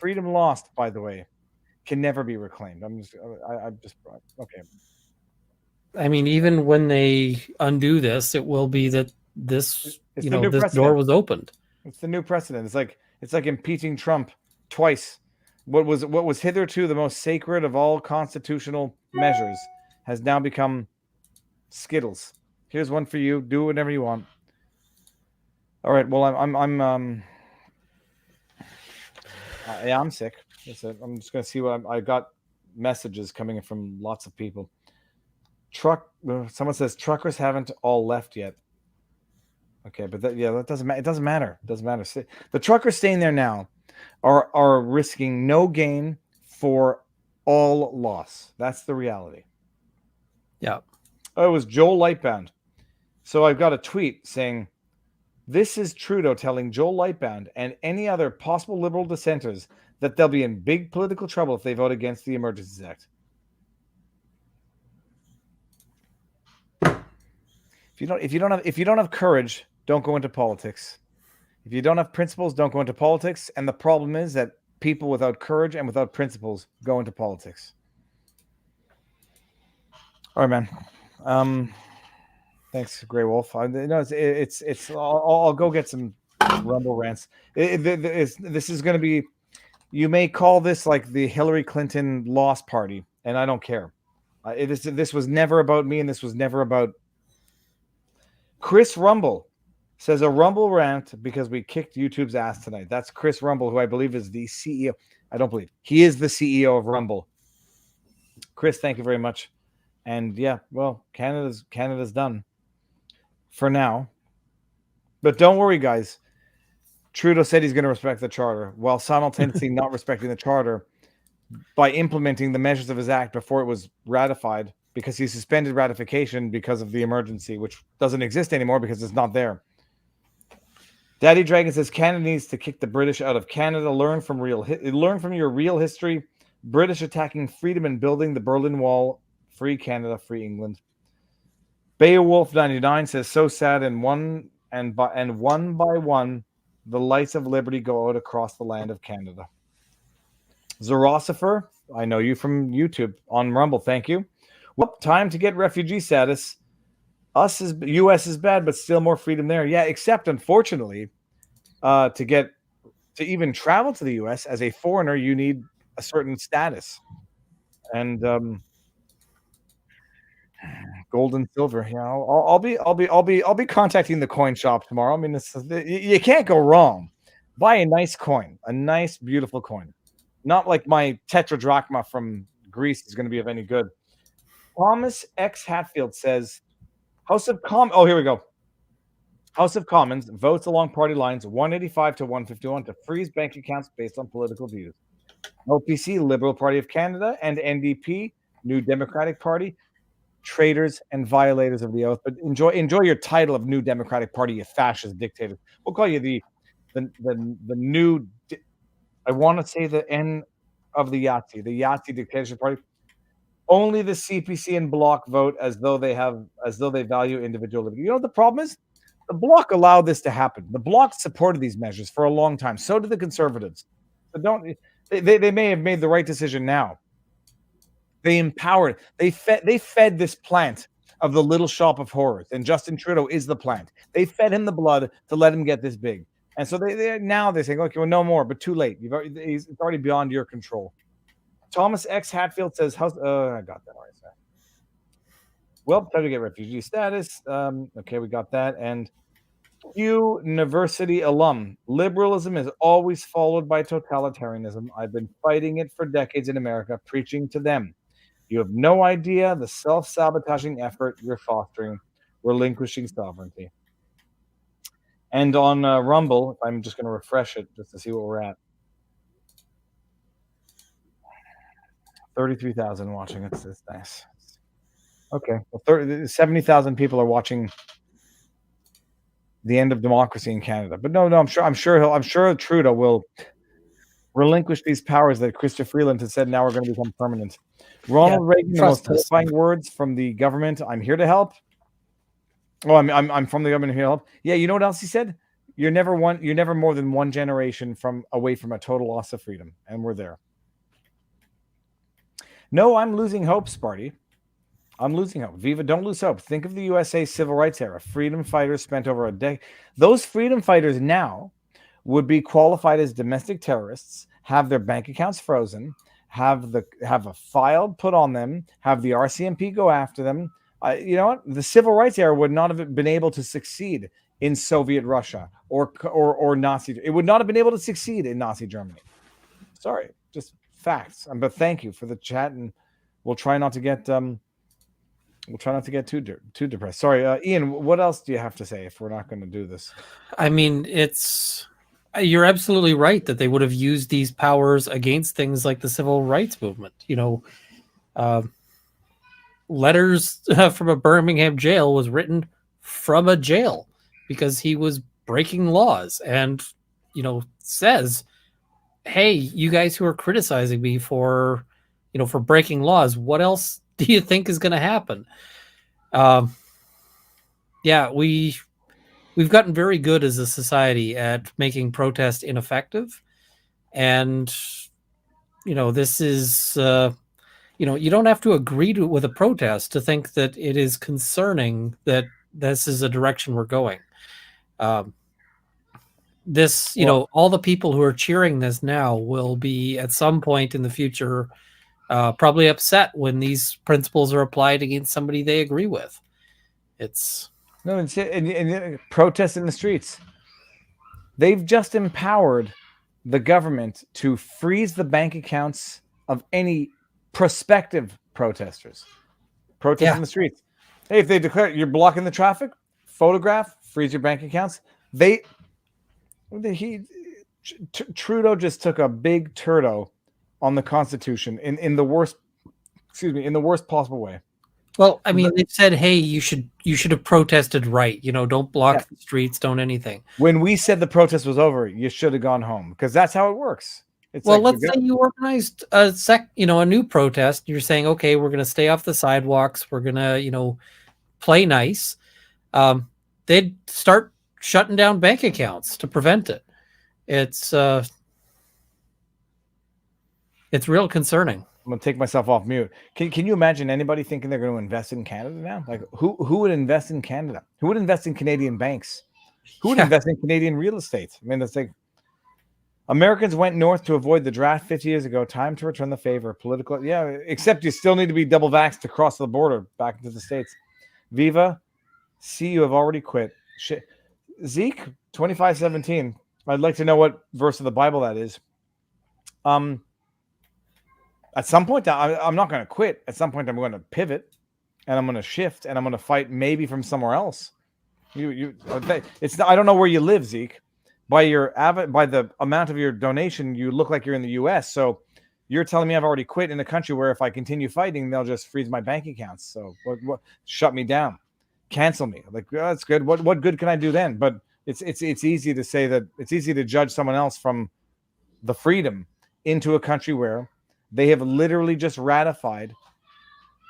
freedom lost, by the way, can never be reclaimed. I'm just okay. I mean, even when they undo this, it will be that this, It's the new this door precedent. was opened. It's the new precedent. It's like impeaching Trump twice. What was hitherto the most sacred of all constitutional measures has now become Skittles. Here's one for you. Do whatever you want. All right. Well, I'm sick. That's it. I'm just gonna see what I got. Messages coming in from lots of people. Someone says truckers haven't all left yet. Okay, but that doesn't matter. It doesn't matter. It doesn't matter. The truckers staying there now are risking no gain for all loss. That's the reality. Yeah. Oh, it was Joel Lightbound. So I've got a tweet saying, "This is Trudeau telling Joel Lightbound and any other possible Liberal dissenters that they'll be in big political trouble if they vote against the Emergencies Act." If you don't have courage, don't go into politics. If you don't have principles, don't go into politics. And the problem is that people without courage and without principles go into politics. All right, man. Thanks, Grey Wolf. I'll go get some Rumble rants. This is going to be. You may call this like the Hillary Clinton loss party, and I don't care. This was never about me, and this was never about. Chris Rumble says a Rumble rant because we kicked YouTube's ass tonight. That's Chris Rumble, who I believe is the CEO. I don't believe. He is the CEO of Rumble. Chris, thank you very much. And yeah, well, Canada's done for now. But don't worry, guys. Trudeau said he's going to respect the charter while simultaneously not respecting the charter by implementing the measures of his act before it was ratified, because he suspended ratification because of the emergency, which doesn't exist anymore because it's not there. Daddy Dragon says Canada needs to kick the British out of Canada. Learn from your real history. British attacking freedom and building the Berlin Wall. Free Canada, free England. Beowulf 99 says so sad, and one by one, the lights of liberty go out across the land of Canada. Zerosifer, I know you from YouTube on Rumble. Thank you. Well, time to get refugee status. U.S. is bad, but still more freedom there. Yeah, except unfortunately, to even travel to the U.S. as a foreigner, you need a certain status, and gold and silver. Yeah, I'll be contacting the coin shop tomorrow. I mean, you can't go wrong. Buy a nice coin, a nice, beautiful coin. Not like my tetradrachma from Greece is going to be of any good. Thomas X. Hatfield says, oh, here we go. House of Commons votes along party lines 185 to 151 to freeze bank accounts based on political views. OPC, Liberal Party of Canada, and NDP, New Democratic Party, traitors and violators of the oath. But enjoy your title of New Democratic Party, you fascist dictator. We'll call you the new. I want to say the N of the Yahtzee dictatorship party. Only the CPC and Bloc vote as though they value individual liberty. You know what the problem is? The Bloc allowed this to happen. The Bloc supported these measures for a long time. So did the Conservatives. So they may have made the right decision now. They empowered. They fed this plant of the little shop of horrors, and Justin Trudeau is the plant. They fed him the blood to let him get this big, and so they're saying, okay, well, no more, but too late. It's already beyond your control. Thomas X. Hatfield says, I got that right. Well, time to get refugee status. Okay, we got that. And university alum. Liberalism is always followed by totalitarianism. I've been fighting it for decades in America, preaching to them. You have no idea the self-sabotaging effort you're fostering, relinquishing sovereignty. And on Rumble, I'm just going to refresh it just to see what we're at. 33,000 watching. It's nice. Okay, well, 70,000 people are watching the end of democracy in Canada. But no, I'm sure Trudeau will relinquish these powers that Chrystia Freeland has said now are going to become permanent. Ronald Reagan, the most terrifying words from the government. I'm here to help. Oh, I'm from the government here to help. Yeah, you know what else he said? You're never more than one generation away from a total loss of freedom, and we're there. No, I'm losing hope, Sparty. I'm losing hope. Viva, don't lose hope. Think of the USA civil rights era. Freedom fighters spent over a decade. Those freedom fighters now would be qualified as domestic terrorists, have their bank accounts frozen, have a file put on them, have the RCMP go after them. You know what? The civil rights era would not have been able to succeed in Soviet Russia or Nazi. It would not have been able to succeed in Nazi Germany. Sorry, just facts. But thank you for the chat, and we'll try not to get too depressed. Sorry, Ian. What else do you have to say if we're not going to do this? I mean, you're absolutely right that they would have used these powers against things like the civil rights movement. Letters from a Birmingham jail was written from a jail because he was breaking laws, and says, hey, you guys who are criticizing me for breaking laws, what else do you think is going to happen? We've gotten very good as a society at making protest ineffective, and this is you don't have to agree with a protest to think that it is concerning that this is a direction we're going. All the people who are cheering this now will be at some point in the future probably upset when these principles are applied against somebody they agree with. And protests in the streets. They've just empowered the government to freeze the bank accounts of any prospective protesters. Protests in the streets. Hey, if they declare you're blocking the traffic, photograph, freeze your bank accounts. Trudeau just took a big turdo on the Constitution in the worst possible way. Well, I mean, they said, hey, you should have protested right. Don't block the streets, don't anything. When we said the protest was over, you should have gone home, because that's how it works. Let's say you organized a new protest. You're saying, okay, we're going to stay off the sidewalks. We're going to, play nice. They'd start shutting down bank accounts to prevent it. It's real concerning. I'm gonna take myself off mute. Can you imagine anybody thinking they're going to invest in Canada now? Like who would invest in Canada? Who would invest in Canadian banks? Who would invest in Canadian real estate? I mean, that's like Americans went north to avoid the draft 50 years ago. Time to return the favor. Political, except you still need to be double vaxxed to cross the border back into the States. Viva, see, you have already quit. Shit. Zeke 25:17. I'd like to know what verse of the Bible that is. At some point, I'm not going to quit. At some point, I'm going to pivot, and I'm going to shift, and I'm going to fight maybe from somewhere else. It's I don't know where you live, Zeke. By the amount of your donation, you look like you're in the U.S. So you're telling me I've already quit in a country where if I continue fighting, they'll just freeze my bank accounts. So what shut me down, cancel me. Like, that's good. What good can I do then? But it's easy to say that it's easy to judge someone else from the freedom into a country where they have literally just ratified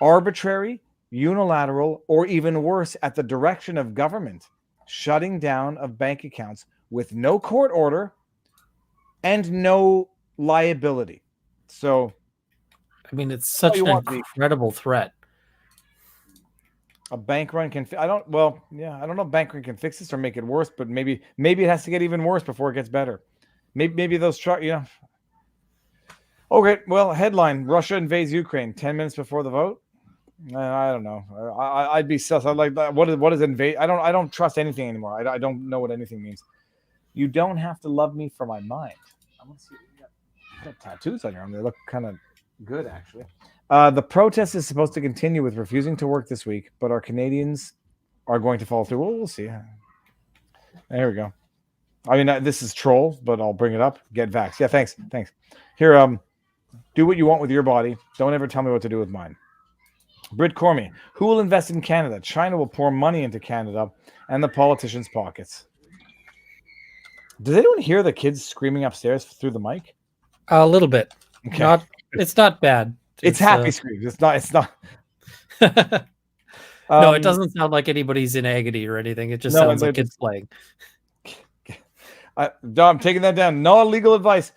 arbitrary, unilateral, or even worse, at the direction of government, shutting down of bank accounts with no court order and no liability. So, I mean, it's such an incredible threat. A bank run can. I don't know if bank run can fix this or make it worse, but maybe it has to get even worse before it gets better. Maybe those Okay, well, headline: Russia invades Ukraine 10 minutes before the vote. I don't know. I'd be sus. I'd like that. What is invade? I don't trust anything anymore. I don't know what anything means. You don't have to love me for my mind. I want to see. You got tattoos on your arm. They look kind of good, actually. The protest is supposed to continue with refusing to work this week, but our Canadians are going to follow through. Well, we'll see. There we go. I mean, this is troll, but I'll bring it up. Get vaxxed. Yeah, thanks. Here, do what you want with your body. Don't ever tell me what to do with mine. Britt Cormie, who will invest in Canada? China will pour money into Canada and the politicians' pockets. Does anyone hear the kids screaming upstairs through the mic? A little bit. Okay. It's not bad. It's happy screams. It's not. No, it doesn't sound like anybody's in agony or anything. It just sounds like kids playing. I'm taking that down. No legal advice.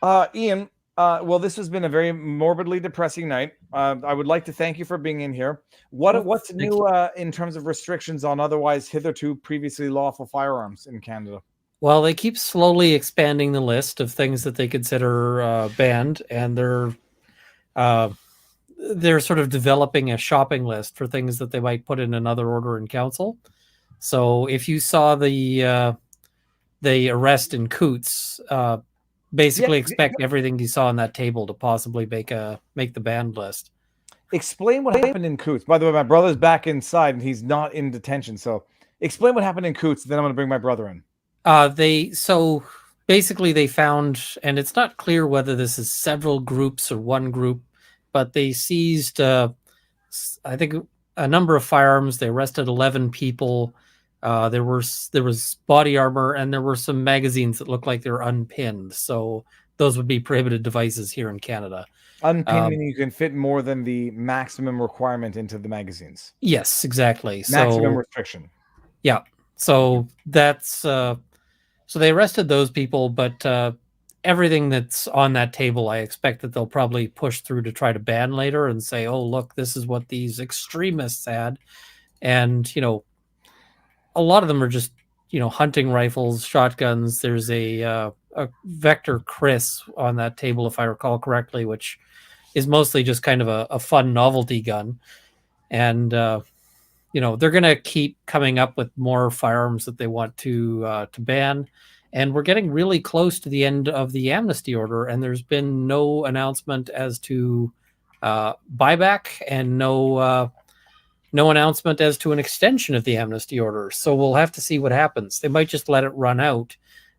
Ian, well, this has been a very morbidly depressing night. I would like to thank you for being in here. What's new in terms of restrictions on otherwise hitherto previously lawful firearms in Canada? Well, they keep slowly expanding the list of things that they consider banned, and they're sort of developing a shopping list for things that they might put in another order in council. So if you saw the arrest in Coots, basically expect everything you saw on that table to possibly make the banned list. Explain what happened in Coots. By the way, my brother's back inside and he's not in detention. So explain what happened in Coots. Then I'm going to bring my brother in. So basically they found, and it's not clear whether this is several groups or one group, but they seized, I think, a number of firearms. They arrested 11 people. There was body armor, and there were some magazines that looked like they were unpinned. So those would be prohibited devices here in Canada. Unpinned meaning you can fit more than the maximum requirement into the magazines. Yes, exactly. Maximum restriction. Yeah. So that's so they arrested those people, but everything that's on that table, I expect that they'll probably push through to try to ban later and say, "Oh, look, this is what these extremists had," and a lot of them are just hunting rifles, shotguns. There's a Vector Chris on that table, if I recall correctly, which is mostly just kind of a fun novelty gun, and they're going to keep coming up with more firearms that they want to ban. And we're getting really close to the end of the amnesty order, and there's been no announcement as to buyback and no announcement as to an extension of the amnesty order. So we'll have to see what happens. They might just let it run out,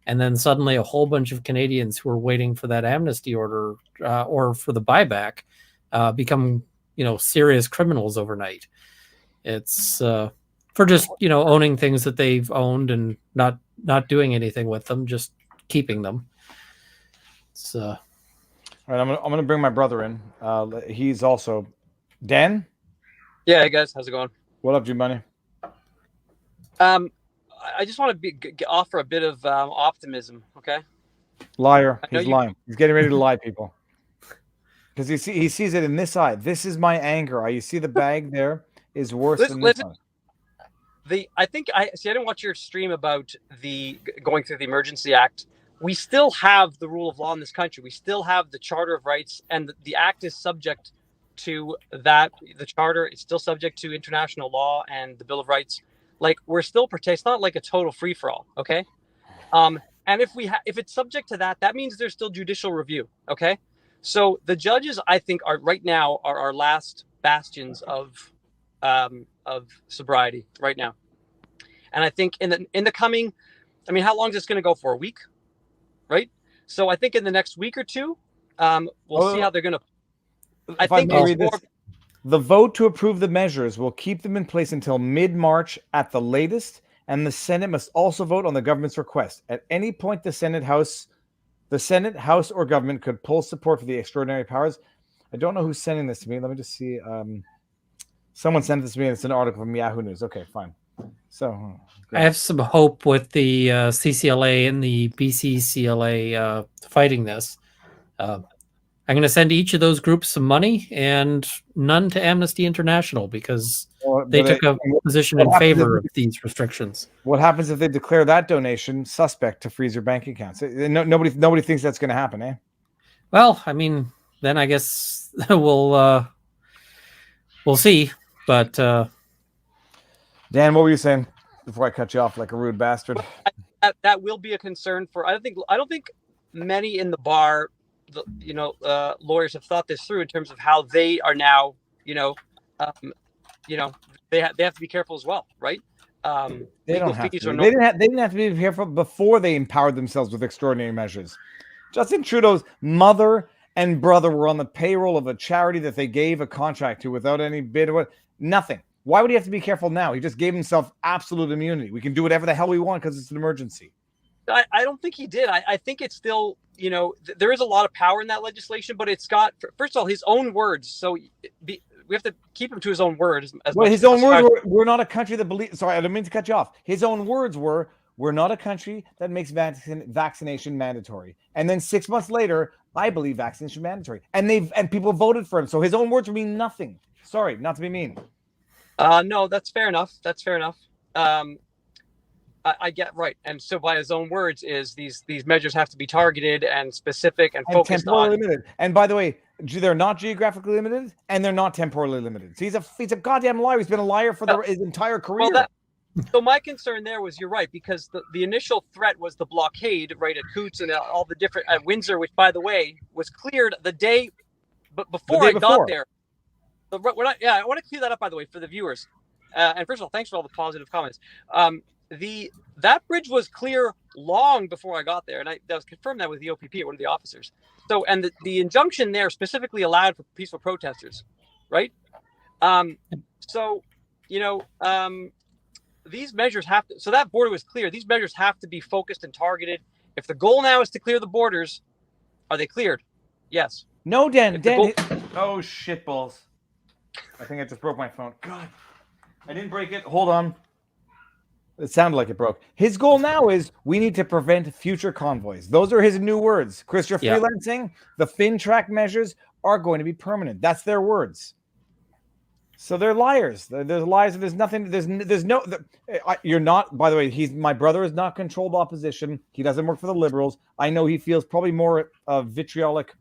and then suddenly a whole bunch of Canadians who are waiting for that amnesty order or for the buyback become serious criminals overnight. It's for just owning things that they've owned and not doing anything with them, just keeping them. It's all right, I'm gonna bring my brother in. He's also Dan. Yeah, hey guys, how's it going? What up, G-Money? I just want to offer a bit of optimism. Okay. Liar. He's lying. He's getting ready to lie, people. Because he sees it in this eye. This is my anger. You see the bag there is worse than this one. I didn't watch your stream about the going through the Emergency Act. We still have the rule of law in this country. We still have the Charter of Rights, and the Act is subject to that. The Charter is still subject to international law and the Bill of Rights. Like, we're still protected. It's not like a total free for all. Okay. And if it's subject to that, that means there's still judicial review. Okay. So the judges, I think, are right now our last bastions of sobriety right now. And I think in the coming, how long is this going to go for? A week, right? So I think in the next week or two, we'll see how they're going to. I think the vote to approve the measures will keep them in place until mid-March at the latest, and the Senate must also vote on the government's request. At any point, the Senate, House, or government could pull support for the extraordinary powers. I don't know who's sending this to me. Let me just see. Someone sent this to me, and it's an article from Yahoo News. Okay, fine. So I have some hope with the CCLA and the BCCLA fighting this. I'm going to send each of those groups some money and none to Amnesty International because they took a position in favor of these restrictions. What happens if they declare that donation suspect to freeze your bank accounts? Nobody thinks that's going to happen, eh? Well, then I guess we'll see. But Dan, what were you saying before I cut you off like a rude bastard? That will be a concern for. I don't think many in the bar, lawyers have thought this through in terms of how they are now. They have to be careful as well, right? They don't have to. They didn't have to be careful before they empowered themselves with extraordinary measures. Justin Trudeau's mother and brother were on the payroll of a charity that they gave a contract to without any bid or nothing. Why would he have to be careful now? He just gave himself absolute immunity. We can do whatever the hell we want because it's an emergency. I don't think he did. I think it's still, there is a lot of power in that legislation, but it's got, first of all, his own words. So we have to keep him to his own words. His own words were, we're not a country that believes. Sorry, I didn't mean to cut you off. His own words were, we're not a country that makes vaccination mandatory. And then 6 months later, I believe vaccination mandatory, and people voted for him. So his own words mean nothing. Sorry, not to be mean. No, that's fair enough. That's fair enough. I get right, and so by his own words, is these measures have to be targeted and specific and focused on. Limited. And by the way, they're not geographically limited, and they're not temporally limited. So he's a goddamn liar. He's been a liar for his entire career. Well, so my concern there was, you're right, because the initial threat was the blockade, right, at Coots and all the different at Windsor, which, by the way, was cleared the day, but before I got there. I want to clear that up, by the way, for the viewers. And first of all, thanks for all the positive comments. That bridge was clear long before I got there, and that was confirmed that with the OPP, one of the officers. So, and the injunction there specifically allowed for peaceful protesters, right? So, these measures have to. So that border was clear. These measures have to be focused and targeted. If the goal now is to clear the borders, are they cleared? Yes. No, Dan. Oh shit balls! I think I just broke my phone. God, I didn't break it. Hold on. It sounded like it broke. His goal now is we need to prevent future convoys. Those are his new words. Chris, you're freelancing. The FinTrack measures are going to be permanent. That's their words. So they're liars. There's lies. There's nothing. There's no. You're not. By the way, my brother is not controlled opposition. He doesn't work for the Liberals. I know he feels probably more vitriolic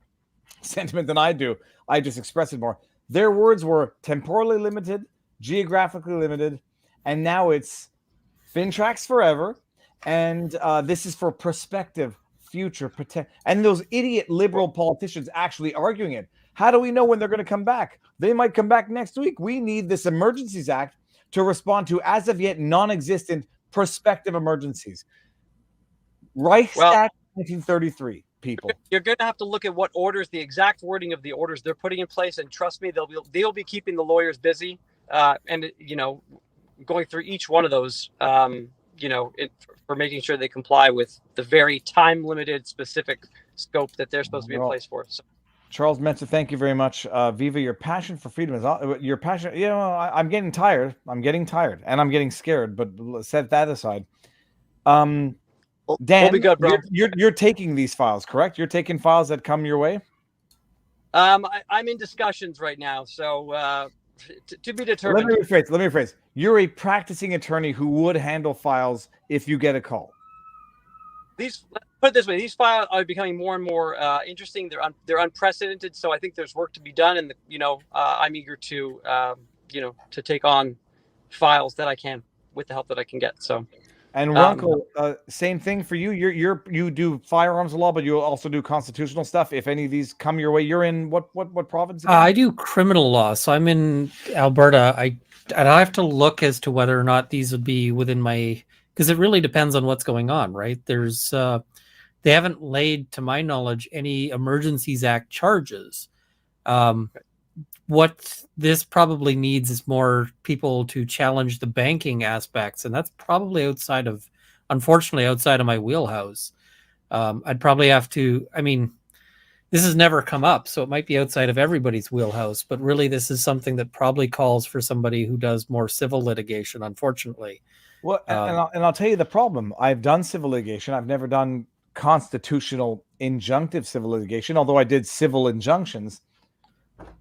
sentiment than I do. I just express it more. Their words were temporally limited, geographically limited, and now it's FinTrack's forever, and this is for prospective future protect. And those idiot liberal politicians actually arguing it. How do we know when they're going to come back? They might come back next week. We need this Emergencies Act to respond to as of yet non-existent prospective emergencies. Reichstag 1933. People, you're going to have to look at what orders, the exact wording of the orders they're putting in place, and trust me, they'll be keeping the lawyers busy, and going through each one of those, for making sure they comply with the very time-limited, specific scope that they're supposed to be in place for. So. Charles Mensa, thank you very much. Viva, your passion for freedom is your passion. I'm getting tired. I'm getting tired, and I'm getting scared. But set that aside. Dan, we'll be good, bro. You're taking these files, correct? You're taking files that come your way. I'm in discussions right now, so to be determined. Let me rephrase. You're a practicing attorney who would handle files if you get a call. Put it this way: these files are becoming more and more interesting. They're unprecedented, so I think there's work to be done, and I'm eager to to take on files that I can with the help that I can get. So. And Runkel, same thing for you. You do firearms law, but you also do constitutional stuff. If any of these come your way, you're in what province? I do criminal law, so I'm in Alberta. I have to look as to whether or not these would be within my, because it really depends on what's going on, right? There's they haven't laid, to my knowledge, any Emergencies Act charges. What this probably needs is more people to challenge the banking aspects, and that's probably unfortunately outside of my wheelhouse. I'd probably have to, this has never come up, so it might be outside of everybody's wheelhouse, but really this is something that probably calls for somebody who does more civil litigation, unfortunately. Well, and I'll tell you the problem. I've done civil litigation. I've never done constitutional injunctive civil litigation, although I did civil injunctions.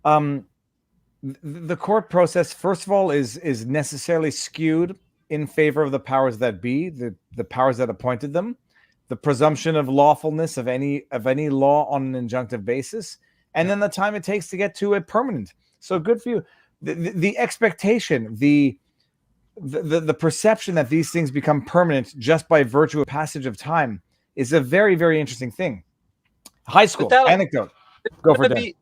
The court process, first of all, is necessarily skewed in favor of the powers that be, the powers that appointed them, the presumption of lawfulness of any law on an injunctive basis, and then the time it takes to get to a permanent. So good for you. The expectation, the perception that these things become permanent just by virtue of passage of time is a very, very interesting thing. High school anecdote. Go for it.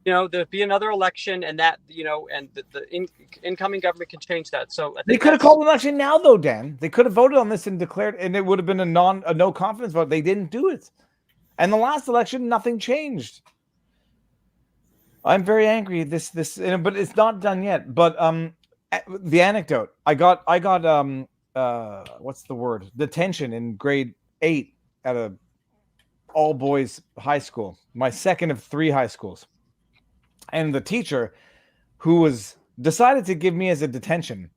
There'll be another election, and that, and the incoming government can change that. So I think they could have called an election now, though, Dan. They could have voted on this and declared, and it would have been a no confidence vote. They didn't do it. And the last election, nothing changed. I'm very angry. But it's not done yet. But the anecdote, I got what's the word? Detention in grade 8 at a all boys high school, my second of 3 high schools. And the teacher, who was decided to give me as a detention,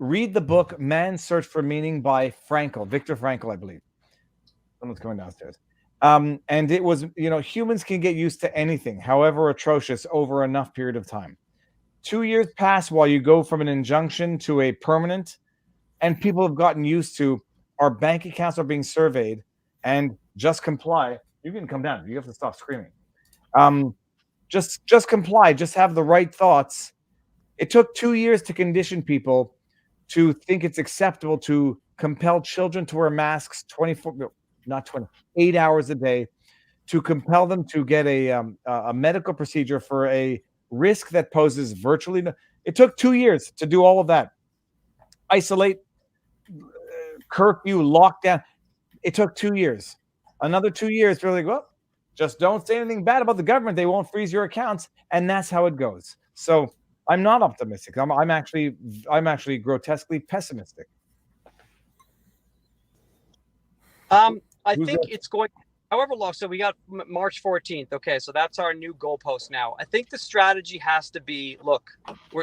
read the book Man's Search for Meaning by Viktor Frankl, I believe. Someone's coming downstairs. And it was, humans can get used to anything, however atrocious, over enough period of time. 2 years pass while you go from an injunction to a permanent, and people have gotten used to our bank accounts are being surveyed, and just comply. You can come down. You have to stop screaming. Just comply. Just have the right thoughts. It took 2 years to condition people to think it's acceptable to compel children to wear masks 8 hours a day, to compel them to get a medical procedure for a risk that poses virtually no. It took 2 years to do all of that. Isolate, curfew, lockdown. It took 2 years. Another 2 years, they're like, well, just don't say anything bad about the government. They won't freeze your accounts, and that's how it goes. So I'm not optimistic. I'm actually grotesquely pessimistic. I think it's going however long. So we got March 14th. Okay, so that's our new goalpost now. I think the strategy has to be, look,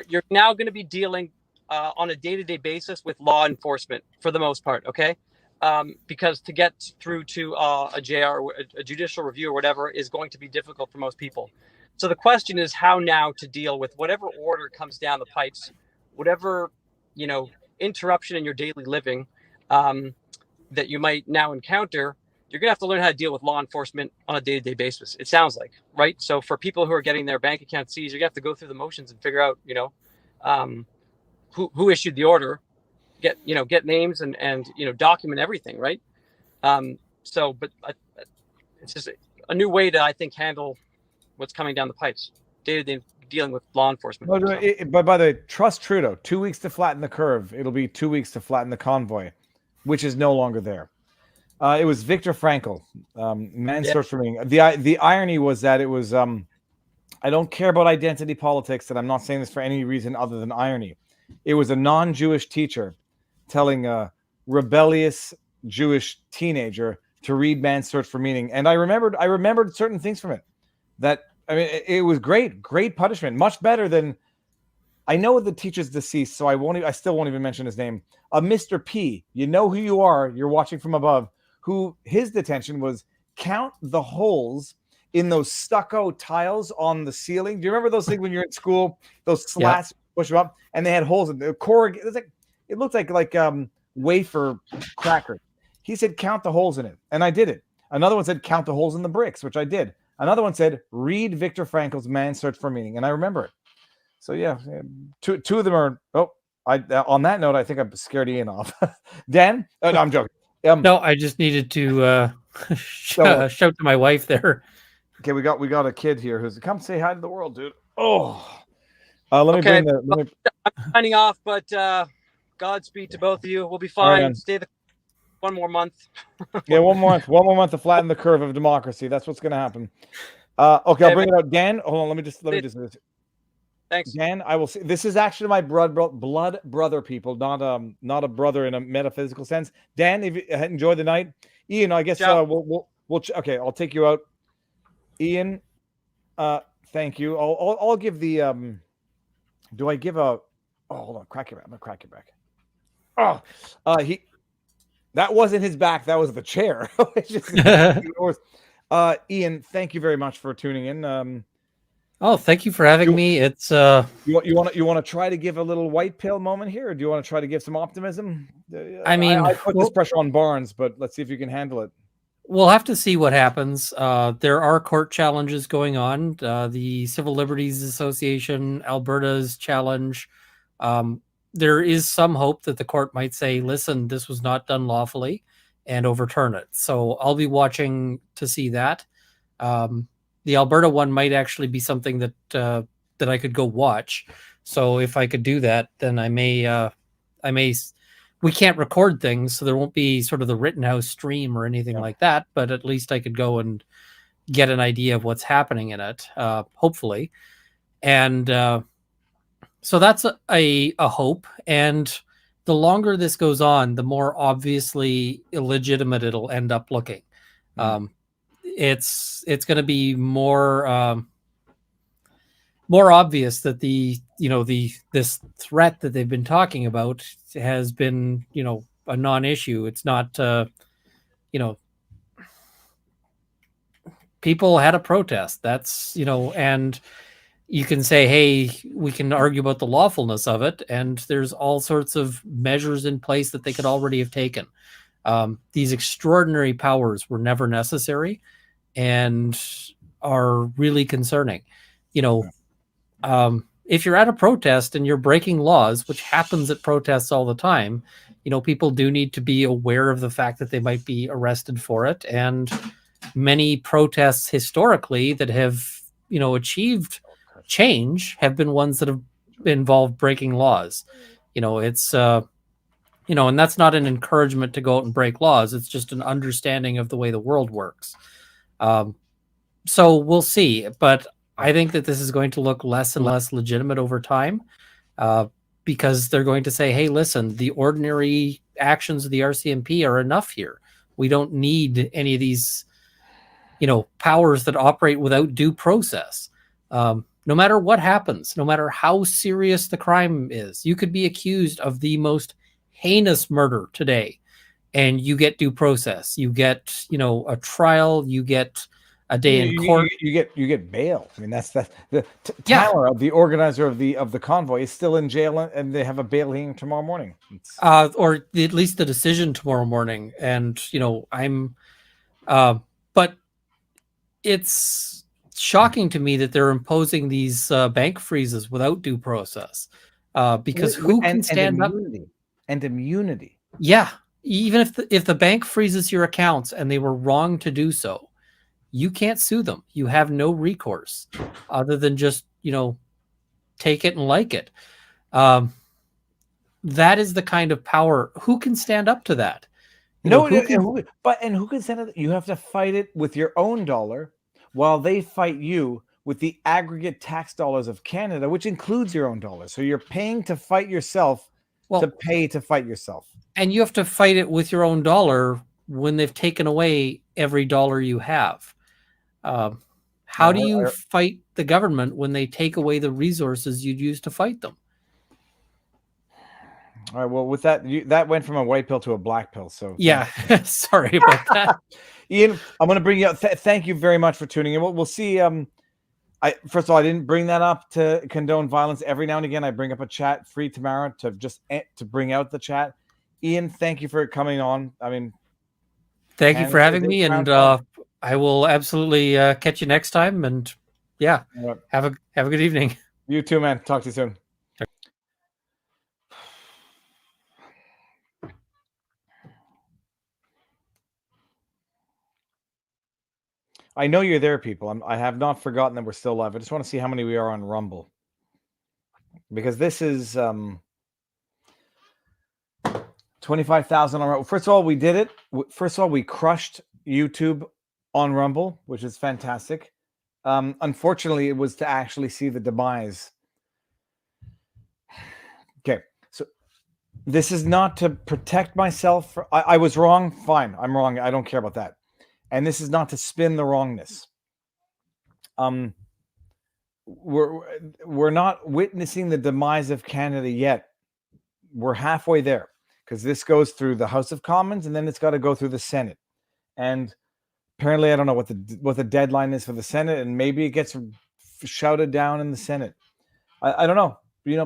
you're now going to be dealing on a day-to-day basis with law enforcement for the most part, okay? Because to get through to a JR, a judicial review or whatever, is going to be difficult for most people. So the question is how now to deal with whatever order comes down the pipes, whatever, interruption in your daily living that you might now encounter. You're going to have to learn how to deal with law enforcement on a day-to-day basis, it sounds like, right? So for people who are getting their bank account seized, you're going to have to go through the motions and figure out, who issued the order, get names and document everything, right? But it's just a new way to, I think, handle what's coming down the pipes, day-to-day dealing with law enforcement. But by the way, trust Trudeau. 2 weeks to flatten the curve. It'll be 2 weeks to flatten the convoy, which is no longer there. It was Viktor Frankl, Man's Search for Meaning. The irony was that it was, I don't care about identity politics, and I'm not saying this for any reason other than irony. It was a non-Jewish teacher telling a rebellious Jewish teenager to read Man's Search for Meaning. And I remembered certain things from it. It was great punishment, much better than, I know the teacher's deceased, so I still won't even mention his name. Mr. P, you know who you are, you're watching from above, who his detention was count the holes in those stucco tiles on the ceiling. Do you remember those things when you're in school? Those slats, push them up, and they had holes in the core. It looked like wafer cracker. He said count the holes in it, and I did it. Another one said count the holes in the bricks, which I did. Another one said read Viktor Frankl's Man's Search for Meaning, and I remember it. So yeah, two of them are. On that note, I think I'm scared Ian off. Dan, no, I'm joking. No, I just needed to shout to my wife there. Okay, we got a kid here who's come say hi to the world, dude. Oh, let me bring the. I'm signing off, but Godspeed to both of you. We'll be fine. Right, stay one more month. Yeah, one more month to flatten the curve of democracy. That's what's going to happen. Okay, I'll bring it out. Dan, hold on. Let me just. Thanks, Dan. I will see. This is actually my blood brother, people, not a brother in a metaphysical sense. Dan, if you enjoy the night, Ian, I guess we'll okay. I'll take you out, Ian. Thank you. I'll give the Do I give a? Oh, hold on. Crack your back. I'm gonna crack your back. Oh, that wasn't his back. That was the chair. Ian, thank you very much for tuning in. Oh, thank you for having me. It's you want to try to give a little white pill moment here, or do you want to try to give some optimism? I put this pressure on Barnes, but let's see if you can handle it. We'll have to see what happens. There are court challenges going on. The Civil Liberties Association, Alberta's challenge. There is some hope that the court might say, listen, this was not done lawfully, and overturn it. So I'll be watching to see that. The Alberta one might actually be something that I could go watch. So if I could do that, then I may. We can't record things, so there won't be sort of the Rittenhouse stream or anything like that. But at least I could go and get an idea of what's happening in it, hopefully. And so that's a hope. And the longer this goes on, the more obviously illegitimate it'll end up looking. It's going to be more more obvious that this threat that they've been talking about has been, a non-issue. It's not, people had a protest. That's, and you can say, hey, we can argue about the lawfulness of it, and there's all sorts of measures in place that they could already have taken. These extraordinary powers were never necessary and are really concerning. If you're at a protest and you're breaking laws, which happens at protests all the time, people do need to be aware of the fact that they might be arrested for it. And many protests historically that have, achieved change have been ones that have involved breaking laws. It's, and that's not an encouragement to go out and break laws. It's just an understanding of the way the world works. So we'll see. But I think that this is going to look less and less legitimate over time, because they're going to say, hey, listen, the ordinary actions of the RCMP are enough here. We don't need any of these, powers that operate without due process. No matter what happens, no matter how serious the crime is, you could be accused of the most heinous murder today, and you get due process. You get, a trial. You get a day in court. You get bail. I mean, that's Tyler, the organizer of the convoy, is still in jail, and they have a bail hearing tomorrow morning. Or at least the decision tomorrow morning. And but it's shocking to me that they're imposing these bank freezes without due process, because who can stand up? And immunity. Yeah, even if the bank freezes your accounts and they were wrong to do so, you can't sue them. You have no recourse other than just, take it and like it. That is the kind of power. Who can stand up to that? Who can stand up? You have to fight it with your own dollar, while they fight you with the aggregate tax dollars of Canada, which includes your own dollar. So you're paying to fight yourself, to pay to fight yourself. And you have to fight it with your own dollar when they've taken away every dollar you have. How do you fight the government when they take away the resources you'd use to fight them? All right. Well, with that, that went from a white pill to a black pill. So yeah, sorry about that. Ian, I'm going to bring you up. Thank you very much for tuning in. We'll see. First of all, I didn't bring that up to condone violence. Every now and again, I bring up a chat free Tamara to bring out the chat. Ian, thank you for coming on. I mean, thank you for having me, and I will absolutely catch you next time. And yeah, have a good evening. You too, man. Talk to you soon. I know you're there, people. I have not forgotten that we're still live. I just want to see how many we are on Rumble, because this is 25,000 on Rumble. First of all, we did it. First of all, we crushed YouTube on Rumble, which is fantastic. Unfortunately, it was to actually see the demise. Okay, so this is not to protect myself. I was wrong. Fine, I'm wrong. I don't care about that. And this is not to spin the wrongness. We're not witnessing the demise of Canada yet. We're halfway there, because this goes through the House of Commons, and then it's got to go through the Senate. And apparently, I don't know what the deadline is for the Senate, and maybe it gets shouted down in the Senate. I don't know.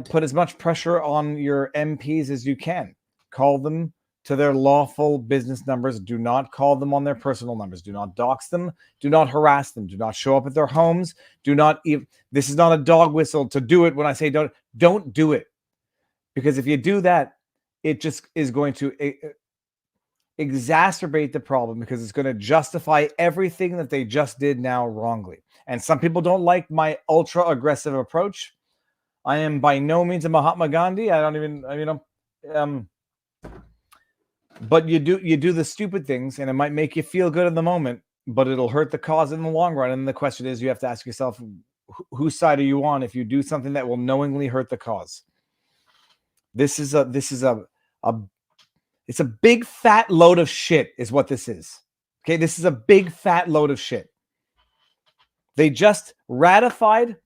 Put as much pressure on your MPs as you can. Call them to their lawful business numbers. Do not call them on their personal numbers. Do not dox them. Do not harass them. Do not show up at their homes. Do not even, this is not a dog whistle to do it when I say don't do it. Because if you do that, it just is going to exacerbate the problem, because it's going to justify everything that they just did now wrongly. And some people don't like my ultra aggressive approach. I am by no means a Mahatma Gandhi. But you do the stupid things, and it might make you feel good in the moment, but it'll hurt the cause in the long run. And the question is, you have to ask yourself, whose side are you on if you do something that will knowingly hurt the cause? It's a big fat load of shit is what this is. Okay, this is a big fat load of shit. They just ratified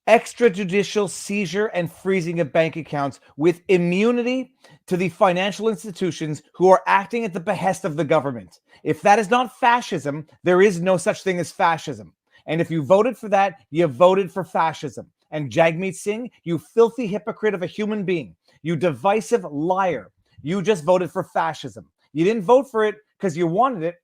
extrajudicial seizure and freezing of bank accounts with immunity to the financial institutions who are acting at the behest of the government. If that is not fascism, there is no such thing as fascism. And if you voted for that, you voted for fascism. And Jagmeet Singh, you filthy hypocrite of a human being, you divisive liar, you just voted for fascism. You didn't vote for it because you wanted it.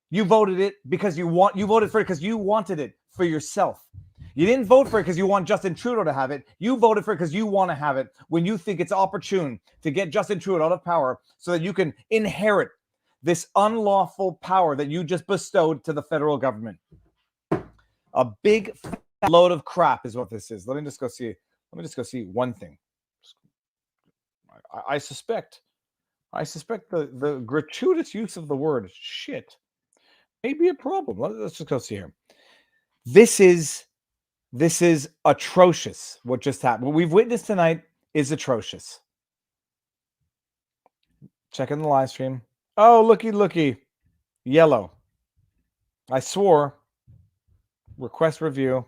You voted it because you voted for it because you wanted it for yourself. You didn't vote for it because you want Justin Trudeau to have it. You voted for it because you want to have it when you think it's opportune to get Justin Trudeau out of power so that you can inherit this unlawful power that you just bestowed to the federal government. A big load of crap is what this is. Let me just go see one thing. I suspect the gratuitous use of the word shit may be a problem. Let's just go see here. This is atrocious. What just happened? What we've witnessed tonight is atrocious. Checking the live stream. Oh, looky. Yellow. I swore. Request review.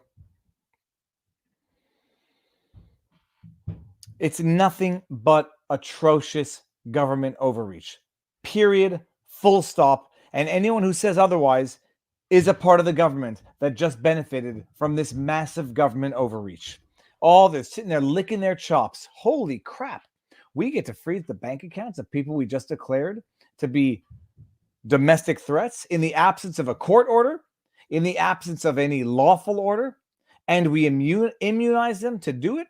It's nothing but atrocious government overreach. Period. Full stop. And anyone who says otherwise is a part of the government that just benefited from this massive government overreach. All this sitting there licking their chops. Holy crap. We get to freeze the bank accounts of people we just declared to be domestic threats in the absence of a court order, in the absence of any lawful order, and we immunize them to do it.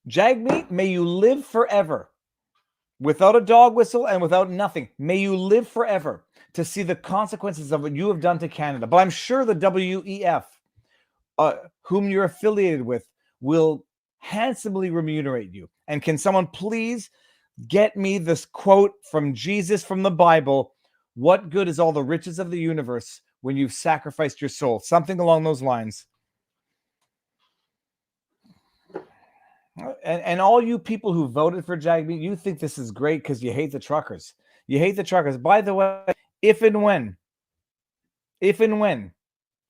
Jagmeet, may you live forever. Without a dog whistle and without nothing. May you live forever to see the consequences of what you have done to Canada. But I'm sure the WEF, whom you're affiliated with, will handsomely remunerate you. And can someone please get me this quote from Jesus from the Bible? What good is all the riches of the universe when you've sacrificed your soul? Something along those lines. And all you people who voted for Jagmeet, you think this is great because you hate the truckers. You hate the truckers. By the way, if and when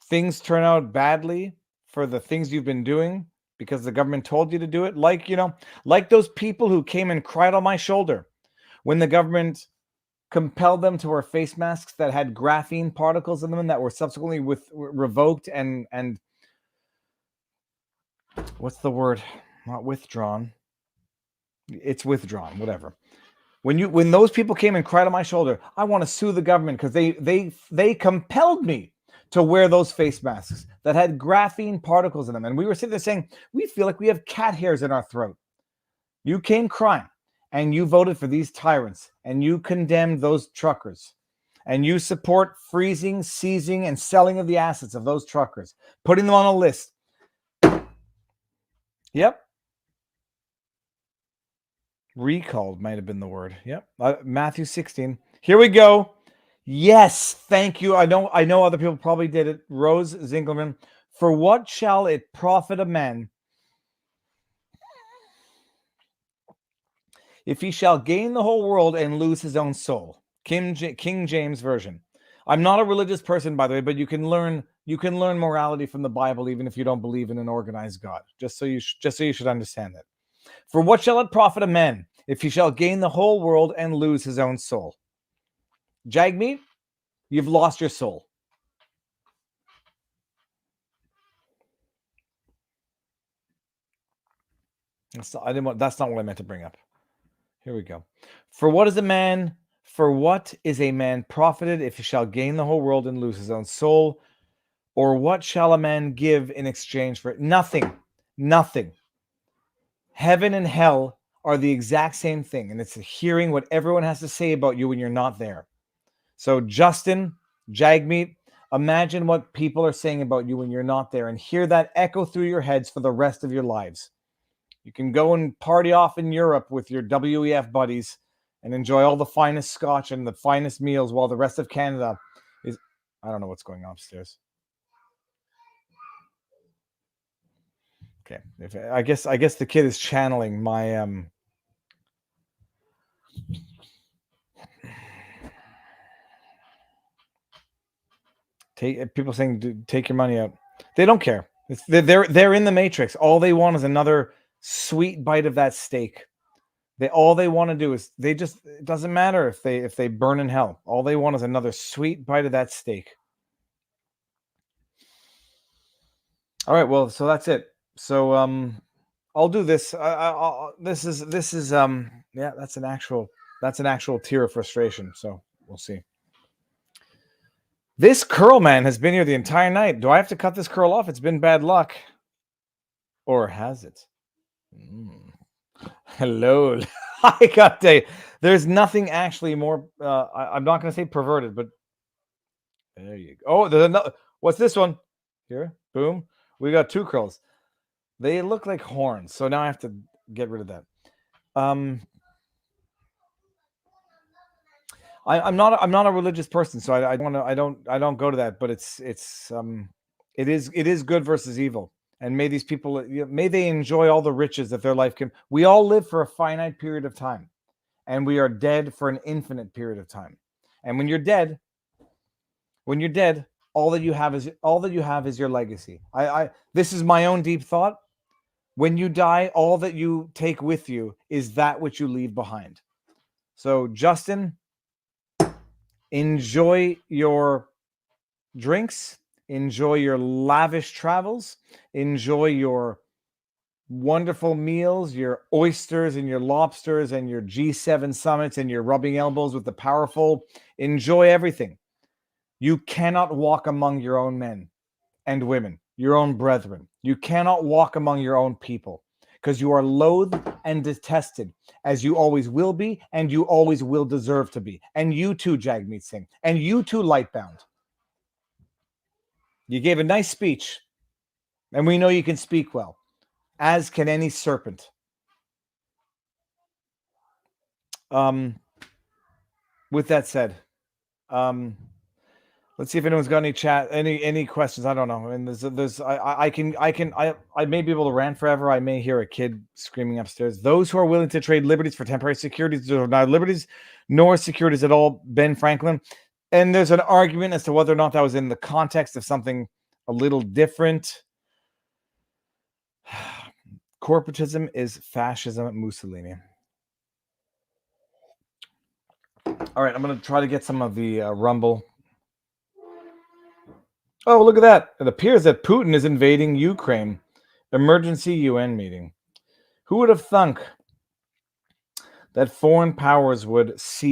things turn out badly for the things you've been doing because the government told you to do it, like those people who came and cried on my shoulder when the government compelled them to wear face masks that had graphene particles in them that were subsequently revoked and what's the word? Not withdrawn. It's withdrawn, whatever. When those people came and cried on my shoulder, I want to sue the government because they compelled me to wear those face masks that had graphene particles in them. And we were sitting there saying, we feel like we have cat hairs in our throat. You came crying and you voted for these tyrants and you condemned those truckers and you support freezing, seizing, and selling of the assets of those truckers, putting them on a list. Yep. Recalled might have been the word. Yep. Matthew 16. Here we go. Yes. Thank you. I know other people probably did it. Rose Zingelman. For what shall it profit a man if he shall gain the whole world and lose his own soul? King James Version. I'm not a religious person, by the way, but you can learn morality from the Bible even if you don't believe in an organized God. Just so you should understand that. For what shall it profit a man if he shall gain the whole world and lose his own soul? Jagmeet, you've lost your soul. That's not what I meant to bring up. Here we go. For what is a man profited if he shall gain the whole world and lose his own soul? Or what shall a man give in exchange for it? Nothing. Nothing. Heaven and hell are the exact same thing. And it's hearing what everyone has to say about you when you're not there. So Justin, Jagmeet, imagine what people are saying about you when you're not there and hear that echo through your heads for the rest of your lives. You can go and party off in Europe with your WEF buddies and enjoy all the finest scotch and the finest meals while the rest of Canada is... I don't know what's going on upstairs. Okay. I guess the kid is channeling my people saying take your money out. They don't care. They're in the Matrix. All they want is another sweet bite of that steak. All they want to do is it doesn't matter if they burn in hell. All they want is another sweet bite of that steak. All right, well, so that's it. So I'll do this. This is yeah, that's an actual tear of frustration. So we'll see. This curl man has been here the entire night. Do I have to cut this curl off? It's been bad luck. Or has it? Hello. I got day. There's nothing actually more. I'm not going to say perverted, but there you go. Oh, there's another. What's this one? Here. Boom. We got two curls. They look like horns. So now I have to get rid of that. I'm not a religious person, so I don't go to that. But it is good versus evil. And may these people, may they enjoy all the riches that their life can. We all live for a finite period of time, and we are dead for an infinite period of time. And when you're dead, all that you have is your legacy. This is my own deep thought. When you die, all that you take with you is that which you leave behind. So, Justin, enjoy your drinks. Enjoy your lavish travels. Enjoy your wonderful meals, your oysters and your lobsters and your G7 summits and your rubbing elbows with the powerful. Enjoy everything. You cannot walk among your own men and women, your own brethren. You cannot walk among your own people because you are loathed and detested, as you always will be and you always will deserve to be. And you too, Jagmeet Singh, and you too, Lightbound. You gave a nice speech, and we know you can speak well, as can any serpent. With that said, let's see if anyone's got any chat, any questions. I don't know. I mean, I may be able to rant forever. I may hear a kid screaming upstairs. Those who are willing to trade liberties for temporary securities are not liberties, nor securities at all. Ben Franklin. And there's an argument as to whether or not that was in the context of something a little different. Corporatism is fascism, Mussolini. All right, I'm going to try to get some of the Rumble. Oh, look at that. It appears that Putin is invading Ukraine. Emergency UN meeting. Who would have thunk that foreign powers would see